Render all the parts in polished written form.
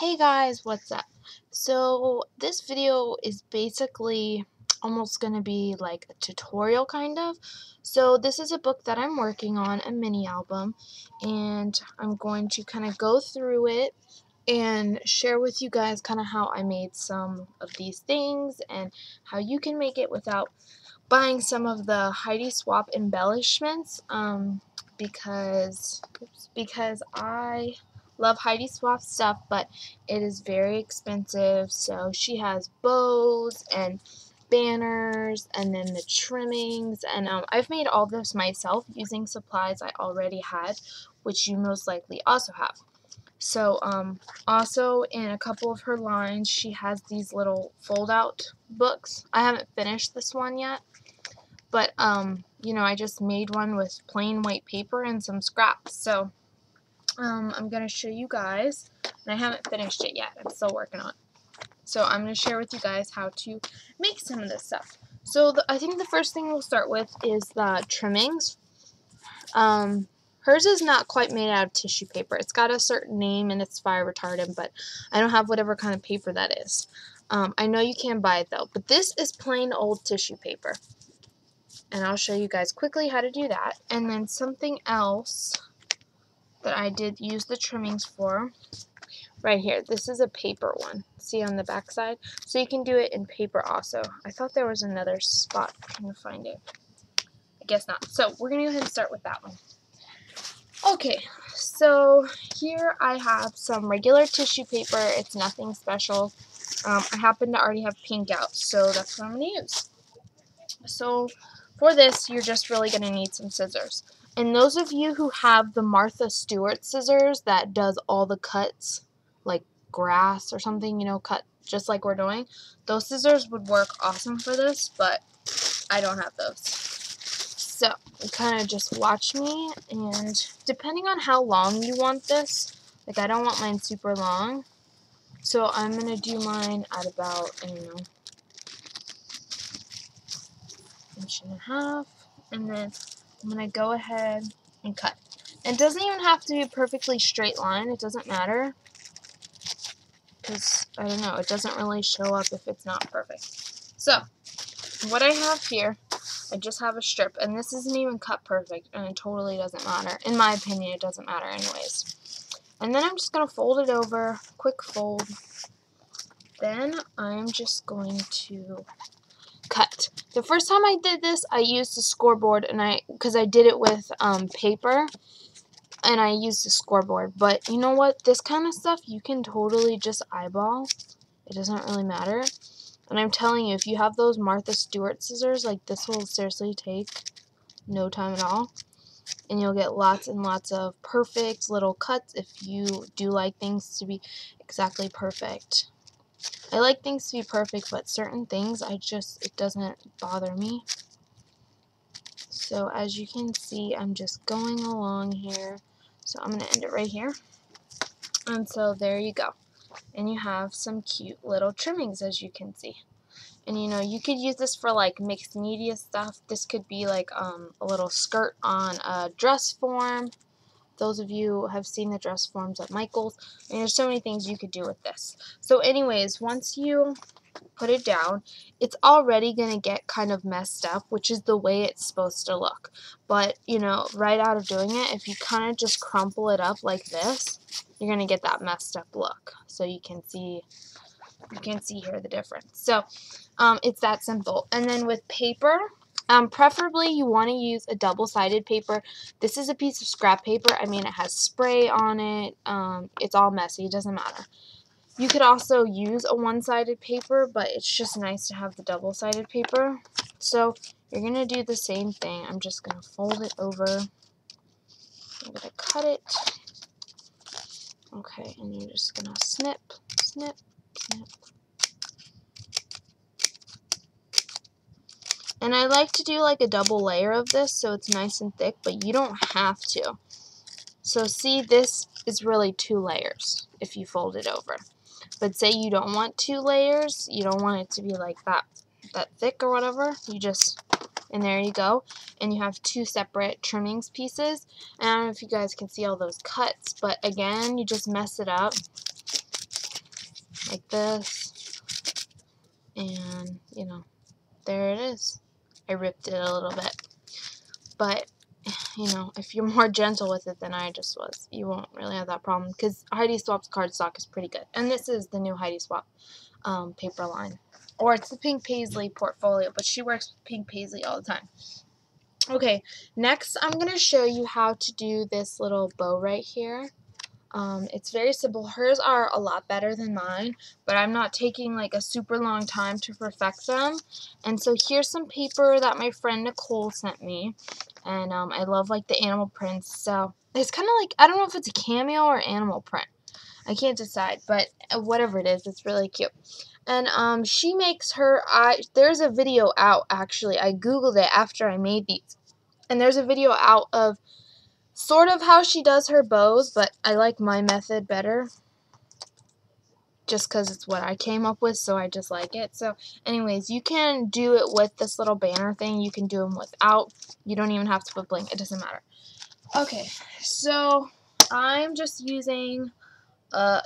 Hey guys, what's up? So this video is basically almost going to be like a tutorial kind of. So this is a book that I'm working on, a mini album, and I'm going to kind of go through it and share with you guys kind of how I made some of these things and how you can make it without buying some of the Heidi Swapp embellishments because I love Heidi Swapp stuff, but it is very expensive. So she has bows and banners and then the trimmings, and I've made all this myself using supplies I already had, which you most likely also have. So also in a couple of her lines she has these little fold out books. I haven't finished this one yet, but you know, I just made one with plain white paper and some scraps. So I'm going to show you guys, and I haven't finished it yet. I'm still working on it. So I'm going to share with you guys how to make some of this stuff. So I think the first thing we'll start with is the trimmings. Hers is not quite made out of tissue paper. It's got a certain name and it's fire retardant, but I don't have whatever kind of paper that is. I know you can buy it though, but this is plain old tissue paper. And I'll show you guys quickly how to do that. And then something else that I did use the trimmings for right here. This is a paper one. See on the back side? So you can do it in paper also. I thought there was another spot. I'm trying to find it. I guess not. So we're going to go ahead and start with that one. Okay, so here I have some regular tissue paper. It's nothing special. I happen to already have pink out, so that's what I'm going to use. So for this, you're just really going to need some scissors. And those of you who have the Martha Stewart scissors that does all the cuts, like grass or something, you know, cut just like we're doing, those scissors would work awesome for this, but I don't have those. So you kind of just watch me, and depending on how long you want this, like I don't want mine super long, so I'm going to do mine at about, I don't know, inch and a half, and then I'm going to go ahead and cut. And it doesn't even have to be a perfectly straight line. It doesn't matter, because, I don't know, it doesn't really show up if it's not perfect. So, what I have here, I just have a strip, and this isn't even cut perfect, and it totally doesn't matter. In my opinion, it doesn't matter anyways. And then I'm just going to fold it over, quick fold. Then I'm just going to cut. The first time I did this, I used a scoreboard, and because I did it with paper, and I used a scoreboard. But you know what? This kind of stuff you can totally just eyeball. It doesn't really matter. And I'm telling you, if you have those Martha Stewart scissors, like this will seriously take no time at all. And you'll get lots and lots of perfect little cuts if you do like things to be exactly perfect. I like things to be perfect, but certain things, it doesn't bother me. So as you can see, I'm just going along here. So I'm going to end it right here. And so there you go. And you have some cute little trimmings, as you can see. And you know, you could use this for like mixed media stuff. This could be like a little skirt on a dress form. Those of you have seen the dress forms at Michael's. And there's so many things you could do with this. So anyways, once you put it down, it's already going to get kind of messed up, which is the way it's supposed to look. But, you know, right out of doing it, if you kind of just crumple it up like this, you're going to get that messed up look. So you can see here the difference. So it's that simple. And then with paper, preferably you want to use a double-sided paper. This is a piece of scrap paper. I mean, it has spray on it. It's all messy. It doesn't matter. You could also use a one-sided paper, but it's just nice to have the double-sided paper. So you're going to do the same thing. I'm just going to fold it over. I'm going to cut it. Okay, and you're just going to snip, snip, snip. And I like to do like a double layer of this so it's nice and thick, but you don't have to. So see, this is really 2 layers if you fold it over. But say you don't want 2 layers, you don't want it to be like that thick or whatever, you just, and there you go. And you have 2 separate trimmings pieces. And I don't know if you guys can see all those cuts, but again, you just mess it up. like this, and you know, there it is. I ripped it a little bit, but you know, if you're more gentle with it than I just was, you won't really have that problem, because Heidi Swapp's cardstock is pretty good, and this is the new Heidi Swapp paper line, or it's the Pink Paisley portfolio, but she works with Pink Paisley all the time. Okay, next I'm going to show you how to do this little bow right here. It's very simple. Hers are a lot better than mine, but I'm not taking like a super long time to perfect them. And so here's some paper that my friend Nicole sent me, and I love like the animal prints, so it's kind of like, I don't know if it's a cameo or animal print. I can't decide, but whatever it is, it's really cute. And she makes her, there's a video out actually. I googled it after I made these, and there's a video out of sort of how she does her bows, but I like my method better just because it's what I came up with, so I just like it. So anyways, you can do it with this little banner thing. You can do them without. You don't even have to put bling. It doesn't matter. Okay, so I'm just using,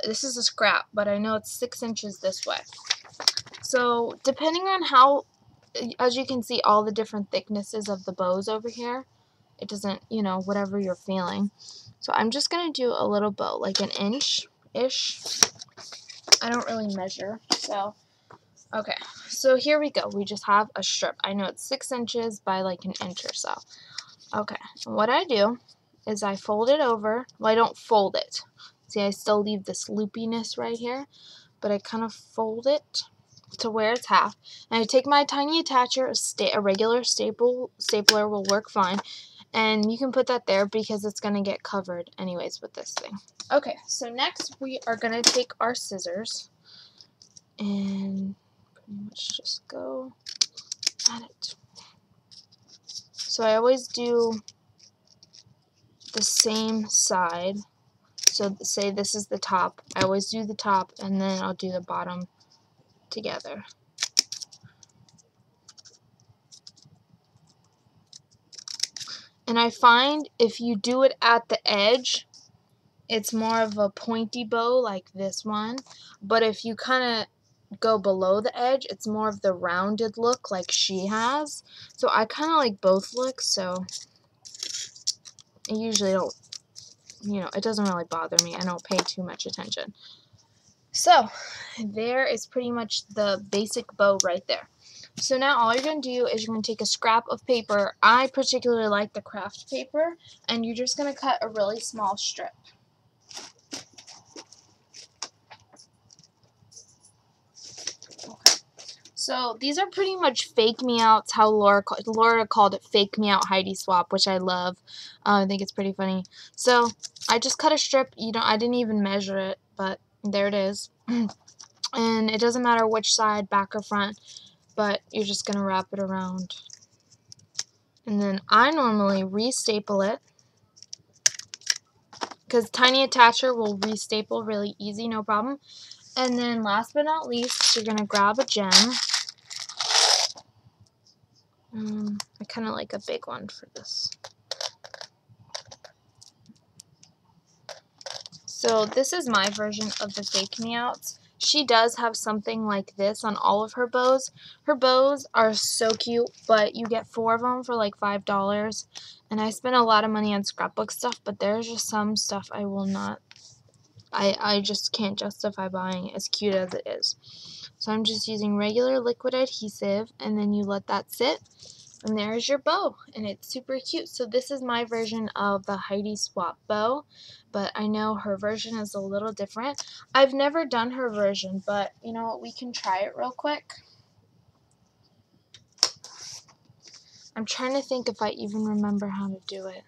this is a scrap, but I know it's 6 inches this way. So depending on how, as you can see, all the different thicknesses of the bows over here, it doesn't, you know, whatever you're feeling. So I'm just going to do a little bow, like an inch-ish. I don't really measure, so, okay. So here we go. We just have a strip. I know it's 6 inches by like an inch or so. Okay, and what I do is I fold it over. Well, I don't fold it. See, I still leave this loopiness right here, but I kind of fold it to where it's half. And I take my tiny attacher, a regular stapler will work fine, and you can put that there because it's going to get covered anyways with this thing. Okay, so next we are going to take our scissors and pretty much just go at it. So I always do the same side. So say this is the top. I always do the top, and then I'll do the bottom together. And I find if you do it at the edge, it's more of a pointy bow like this one. But if you kind of go below the edge, it's more of the rounded look like she has. So I kind of like both looks, so I usually don't, you know, it doesn't really bother me. I don't pay too much attention. So there is pretty much the basic bow right there. So now all you're going to do is you're going to take a scrap of paper. I particularly like the craft paper, and you're just going to cut a really small strip. Okay. So these are pretty much fake me outs, how Laura called it fake me out Heidi Swapp, which I love. I think it's pretty funny. So I just cut a strip. You know, I didn't even measure it, but there it is. And it doesn't matter which side, back or front, but you're just going to wrap it around. And then I normally re-staple it, because tiny attacher will re-staple really easy, no problem. And then last but not least, you're going to grab a gem. I kind of like a big one for this. So this is my version of the fake me outs. She does have something like this on all of her bows. Her bows are so cute, but you get 4 of them for like $5. And I spent a lot of money on scrapbook stuff, but there's just some stuff I will not, I just can't justify buying it, as cute as it is. So I'm just using regular liquid adhesive, and then you let that sit, and there's your bow, and it's super cute. So this is my version of the Heidi Swapp bow, but I know her version is a little different. I've never done her version, but you know what, we can try it real quick. I'm trying to think if I even remember how to do it.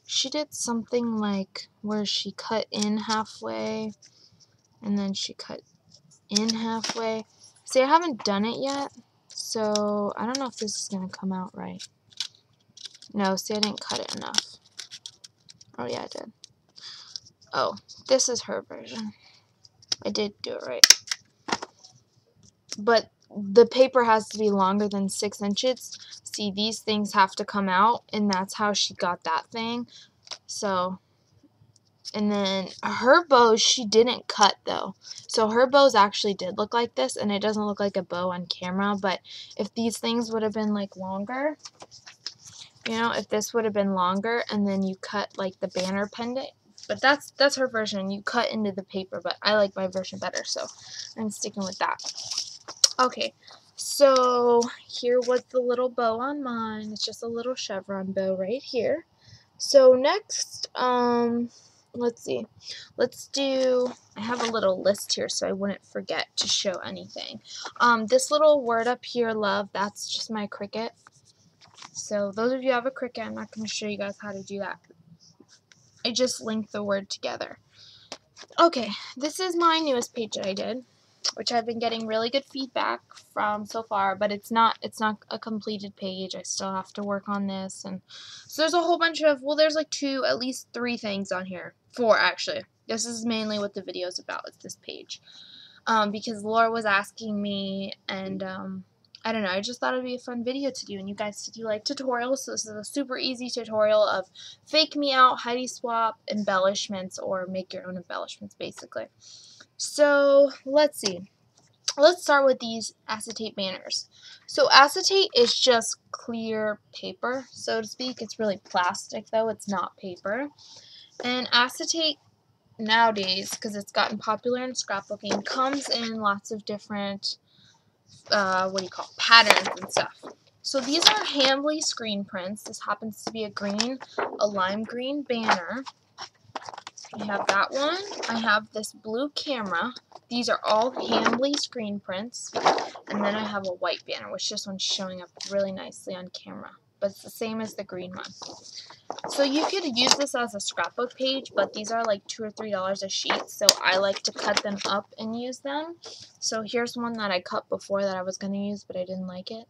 She did something like where she cut in halfway, and then she cut in halfway. See, I haven't done it yet, so I don't know if this is going to come out right. No, see, I didn't cut it enough. Oh, yeah, I did. Oh, this is her version. I did do it right. But the paper has to be longer than 6 inches. See, these things have to come out, and that's how she got that thing. So And then her bows, she didn't cut though. So her bows actually did look like this, and it doesn't look like a bow on camera, but if these things would have been like longer, you know, if this would have been longer and then you cut like the banner pendant, but that's her version. You cut into the paper, but I like my version better, so I'm sticking with that. Okay, so here was the little bow on mine. It's just a little chevron bow right here. So next, let's see. I have a little list here so I wouldn't forget to show anything. This little word up here, love, that's just my Cricut. So those of you who have a Cricut, I'm not going to show you guys how to do that. I just linked the word together. Okay, this is my newest page that I did, which I've been getting really good feedback from so far, but it's not a completed page. I still have to work on this, and so there's a whole bunch of, well, there's like at least 3 things on here. 4 actually. This is mainly what the video is about, is this page. Because Laura was asking me, and I don't know, I just thought it would be a fun video to do, and you guys said you like tutorials, so this is a super easy tutorial of Fake Me Out, Heidi Swapp, embellishments, or make your own embellishments, basically. So, let's see. Let's start with these acetate banners. So, acetate is just clear paper, so to speak. It's really plastic, though. It's not paper. And acetate nowadays, because it's gotten popular in scrapbooking, comes in lots of different patterns and stuff. So these are Hambly screen prints. This happens to be a lime green banner. I have that one. I have this blue camera. These are all Hambly screen prints. And then I have a white banner, which this one's showing up really nicely on camera. But it's the same as the green one. So you could use this as a scrapbook page, but these are like $2 or $3 a sheet, so I like to cut them up and use them. So here's one that I cut before that I was going to use, but I didn't like it.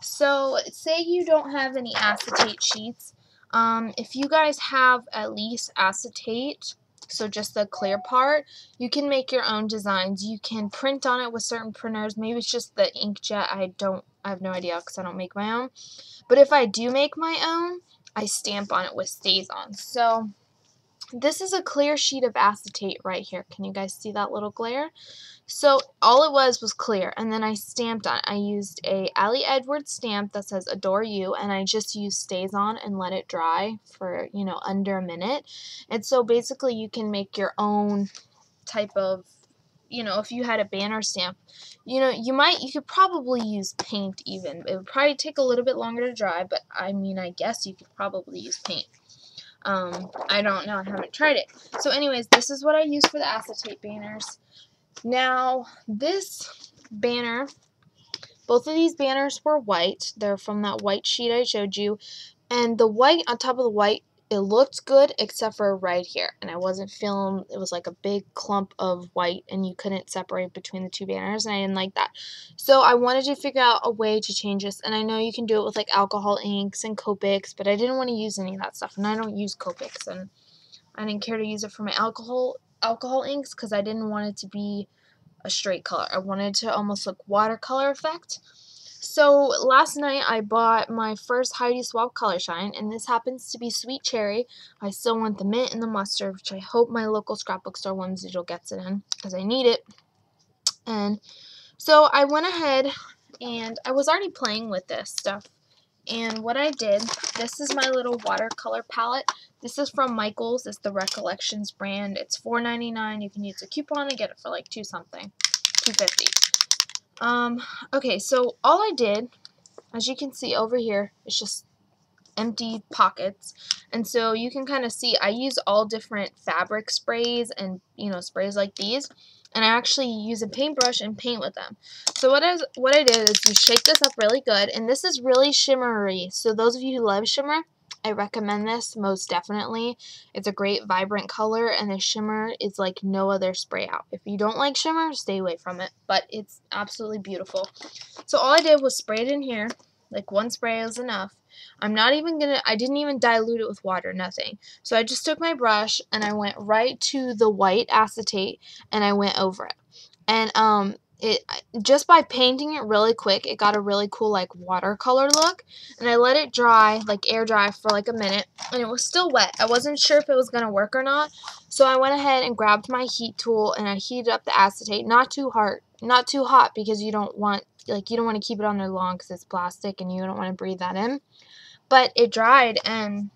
So say you don't have any acetate sheets. If you guys have at least acetate, so just the clear part, you can make your own designs. You can print on it with certain printers. Maybe it's just the inkjet. I have no idea because I don't make my own. But if I do make my own, I stamp on it with StazOn. So this is a clear sheet of acetate right here. Can you guys see that little glare? So all it was clear, and then I stamped on it. I used a Ali Edwards stamp that says Adore You, and I just used StazOn and let it dry for, you know, under a minute. And so basically you can make your own type of, you know, if you had a banner stamp, you know, you could probably use paint even. It would probably take a little bit longer to dry, but I mean, I guess you could probably use paint. I don't know, I haven't tried it. So anyways, this is what I use for the acetate banners. Now, this banner, both of these banners were white. They're from that white sheet I showed you. And the white, on top of the white, it looked good except for right here. And I wasn't feeling, it was like a big clump of white and you couldn't separate between the 2 banners, and I didn't like that. So I wanted to figure out a way to change this. And I know you can do it with like alcohol inks and Copics, but I didn't want to use any of that stuff. And I don't use Copics, and I didn't care to use it for my alcohol inks because I didn't want it to be a straight color. I wanted to almost look watercolor effect. So last night I bought my first Heidi Swapp color shine, and this happens to be Sweet Cherry. I still want the mint and the mustard, which I hope my local scrapbook store Whimsical gets it in because I need it. And so I went ahead and I was already playing with this stuff. And what I did, this is my little watercolor palette. This is from Michaels. It's the Recollections brand. It's $4.99. You can use a coupon and get it for like $2.50. Okay, so all I did, as you can see over here, is just empty pockets. And so you can kind of see I use all different fabric sprays and, you know, sprays like these. And I actually use a paintbrush and paint with them. So what I did is you shake this up really good, and this is really shimmery. So those of you who love shimmer, I recommend this most definitely. It's a great vibrant color, and the shimmer is like no other spray out. If you don't like shimmer, stay away from it, but it's absolutely beautiful. So all I did was spray it in here. Like 1 spray was enough. I didn't even dilute it with water, nothing. So I just took my brush and I went right to the white acetate and I went over it. And just by painting it really quick, it got a really cool like watercolor look. And I let it dry, like air dry, for like a minute, and it was still wet. I wasn't sure if it was gonna work or not, so I went ahead and grabbed my heat tool and I heated up the acetate. Not too hot, because you don't want to keep it on there long because it's plastic and you don't want to breathe that in. But it dried, and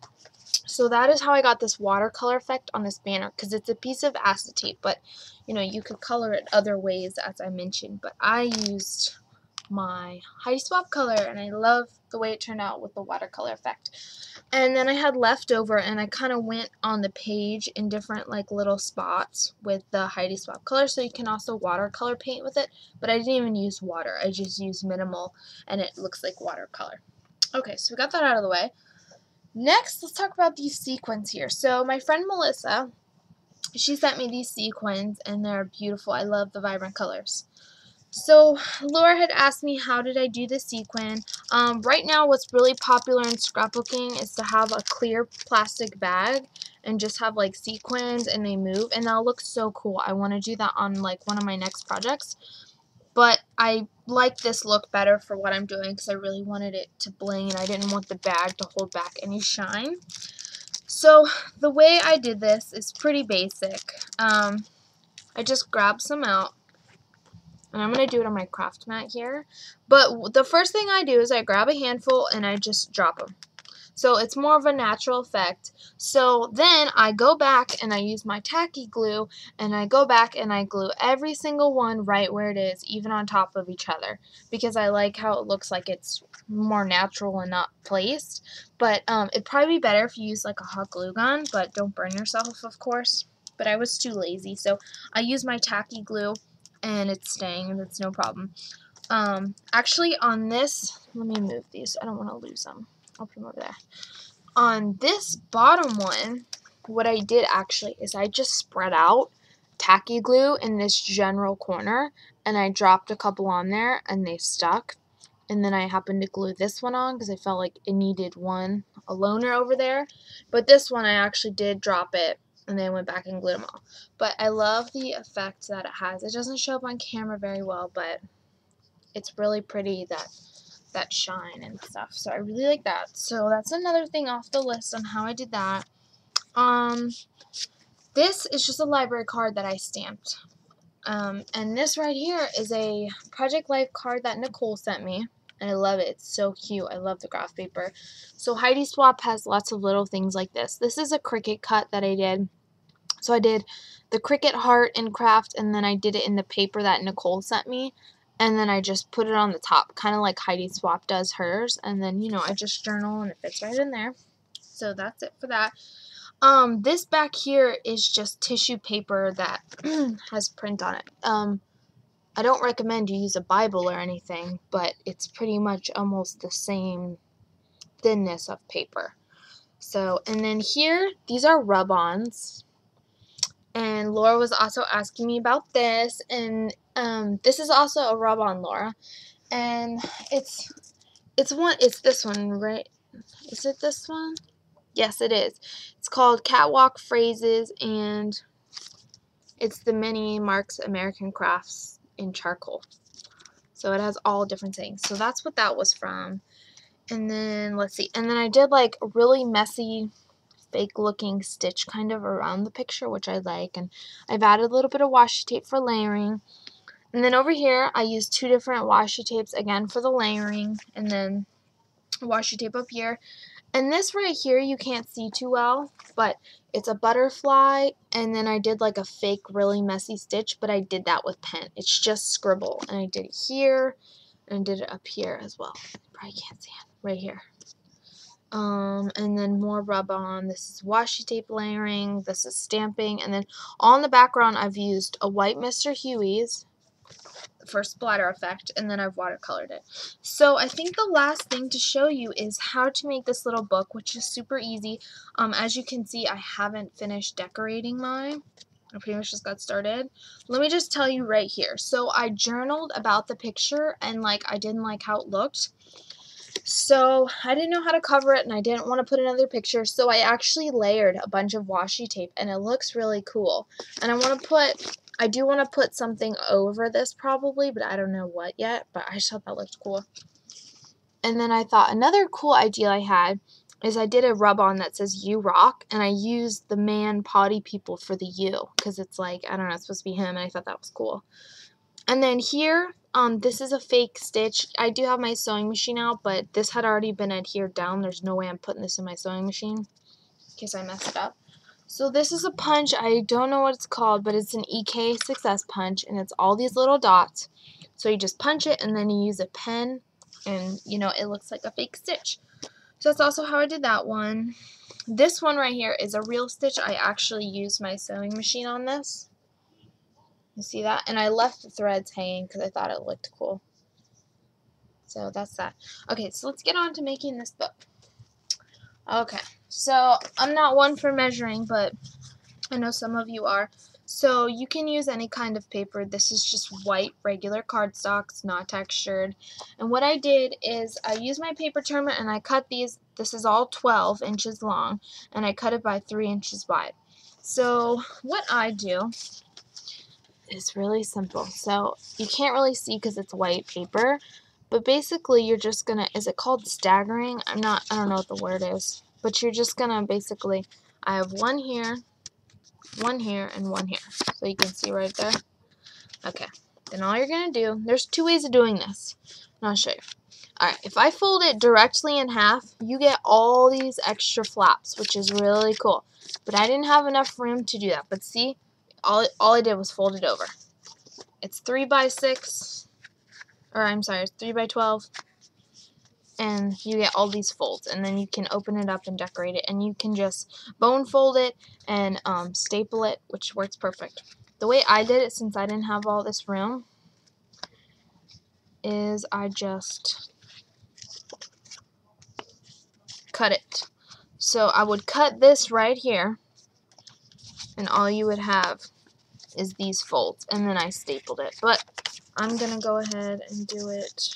so that is how I got this watercolor effect on this banner, because it's a piece of acetate, but you know, you could color it other ways, as I mentioned. But I used my Heidi Swapp color, and I love the way it turned out with the watercolor effect. And then I had leftover, and I kind of went on the page in different like little spots with the Heidi Swapp color, so you can also watercolor paint with it. But I didn't even use water. I just used minimal, and it looks like watercolor. Okay, so we got that out of the way. Next, let's talk about these sequins here. So my friend Melissa, she sent me these sequins, and they're beautiful. I love the vibrant colors. So Laura had asked me, how did I do the sequin? Right now, what's really popular in scrapbooking is to have a clear plastic bag and just have like sequins, and they move, and that'll look so cool. I want to do that on like one of my next projects. But I like this look better for what I'm doing, because I really wanted it to bling, and I didn't want the bag to hold back any shine. So the way I did this is pretty basic. I just grabbed some out, and I'm going to do it on my craft mat here. But the first thing I do is I grab a handful and I just drop them. So it's more of a natural effect. So then I go back and I use my tacky glue, and I go back and I glue every single one right where it is, even on top of each other, because I like how it looks like it's more natural and not placed. But it'd probably be better if you use like a hot glue gun, but don't burn yourself, of course. But I was too lazy, so I use my tacky glue, and it's staying, and it's no problem. Actually on this, let me move these. I don't want to lose them. I'll put them over there. On this bottom one, what I did actually is I just spread out tacky glue in this general corner, and I dropped a couple on there, and they stuck. And then I happened to glue this one on because I felt like it needed one aloner over there. But this one I actually did drop it, and then I went back and glued them all. But I love the effect that it has. It doesn't show up on camera very well, but it's really pretty, that shine and stuff. So I really like that. So that's another thing off the list on how I did that. This is just a library card that I stamped. And this right here is a Project Life card that Nicole sent me. And I love it. It's so cute. I love the graph paper. So Heidi Swapp has lots of little things like this. This is a Cricut cut that I did. So I did the Cricut heart in craft, and then I did it in the paper that Nicole sent me. And then I just put it on the top, kind of like Heidi Swapp does hers. And then, you know, I just journal, and it fits right in there. So that's it for that. This back here is just tissue paper that has print on it. I don't recommend you use a Bible or anything, but it's pretty much almost the same thinness of paper. So, and then here, these are rub-ons. And Laura was also asking me about this, and this is also a rub-on, Laura. And it's this one, right? Is it this one? Yes, it is. It's called Catwalk Phrases, and it's the Mini Marks American Crafts in charcoal. So it has all different things. So that's what that was from. And then, let's see. And then I did like a really messy, fake looking stitch kind of around the picture, which I like. And I've added a little bit of washi tape for layering. And then over here, I used 2 different washi tapes again for the layering. And then washi tape up here. And this right here you can't see too well, but it's a butterfly, and then I did like a fake really messy stitch, but I did that with pen. It's just scribble, and I did it here, and I did it up here as well. Probably can't see it. Right here. And then more rub-on. This is washi tape layering, this is stamping, and then on the background I've used a white Mr. Huey's for splatter effect, and then I've watercolored it. So I think the last thing to show you is how to make this little book, which is super easy. As you can see, I haven't finished decorating mine. I pretty much just got started. Let me just tell you right here. So I journaled about the picture, and like I didn't like how it looked. So I didn't know how to cover it, and I didn't want to put another picture, so I actually layered a bunch of washi tape, and it looks really cool. And I want to put I do want to put something over this probably, but I don't know what yet, but I just thought that looked cool. And then I thought another cool idea I had is I did a rub-on that says "You Rock," and I used the man potty people for the U, because it's like, I don't know, it's supposed to be him, and I thought that was cool. And then here, this is a fake stitch. I do have my sewing machine out, but this had already been adhered down. There's no way I'm putting this in my sewing machine in case I mess it up. So this is a punch. I don't know what it's called, but it's an EK Success punch, and it's all these little dots. So you just punch it, and then you use a pen, and, you know, it looks like a fake stitch. So that's also how I did that one. This one right here is a real stitch. I actually used my sewing machine on this. You see that? And I left the threads hanging because I thought it looked cool. So that's that. Okay, so let's get on to making this book. Okay, so I'm not one for measuring, but I know some of you are. So you can use any kind of paper. This is just white, regular cardstock. It's not textured. And what I did is I used my paper trimmer and I cut these. This is all 12 inches long, and I cut it by 3 inches wide. So what I do is really simple. So you can't really see because it's white paper, but basically you're just gonna, is it called staggering? I don't know what the word is, but you're just gonna basically, I have one here, and one here. So you can see right there. Okay, then all you're gonna do, there's two ways of doing this, and I'll show you. Alright, if I fold it directly in half, you get all these extra flaps, which is really cool. But I didn't have enough room to do that. But see, all I did was fold it over. It's 3 by 6, or I'm sorry, it's 3 by 12. And you get all these folds, and then you can open it up and decorate it, and you can just bone fold it and staple it, which works perfect. The way I did it, since I didn't have all this room, is I just cut it. So I would cut this right here, and all you would have is these folds, and then I stapled it. But I'm gonna go ahead and do it.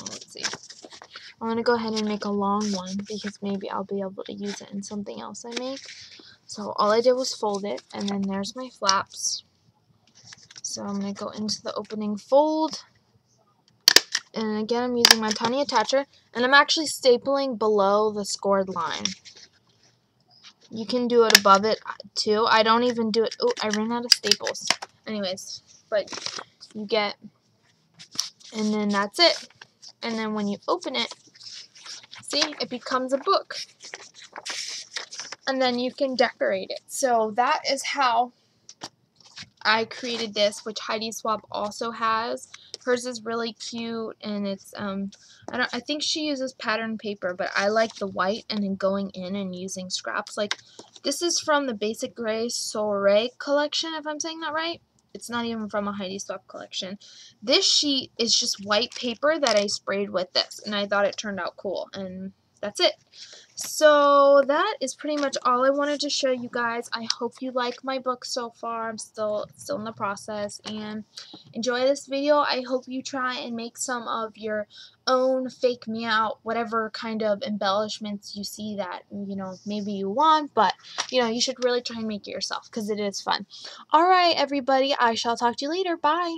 Let's see. I'm gonna go ahead and make a long one because maybe I'll be able to use it in something else I make. So all I did was fold it, and then there's my flaps. So I'm gonna go into the opening fold, and again I'm using my tiny attacher, and I'm actually stapling below the scored line. You can do it above it too. I don't even do it. Oh, I ran out of staples. Anyways, but you get, and then that's it. And then when you open it, see, it becomes a book. And then you can decorate it. So that is how I created this, which Heidi Swapp also has. Hers is really cute, and it's I think she uses pattern paper, but I like the white and then going in and using scraps. Like, this is from the Basic Gray Soiree collection, if I'm saying that right. It's not even from a Heidi Swapp collection. This sheet is just white paper that I sprayed with this, and I thought it turned out cool, and that's it. So that is pretty much all I wanted to show you guys. I hope you like my book so far. I'm still in the process, and enjoy this video. I hope you try and make some of your own fake me out, whatever kind of embellishments you see that, you know, maybe you want, but, you know, you should really try and make it yourself because it is fun. Alright, everybody, I shall talk to you later. Bye!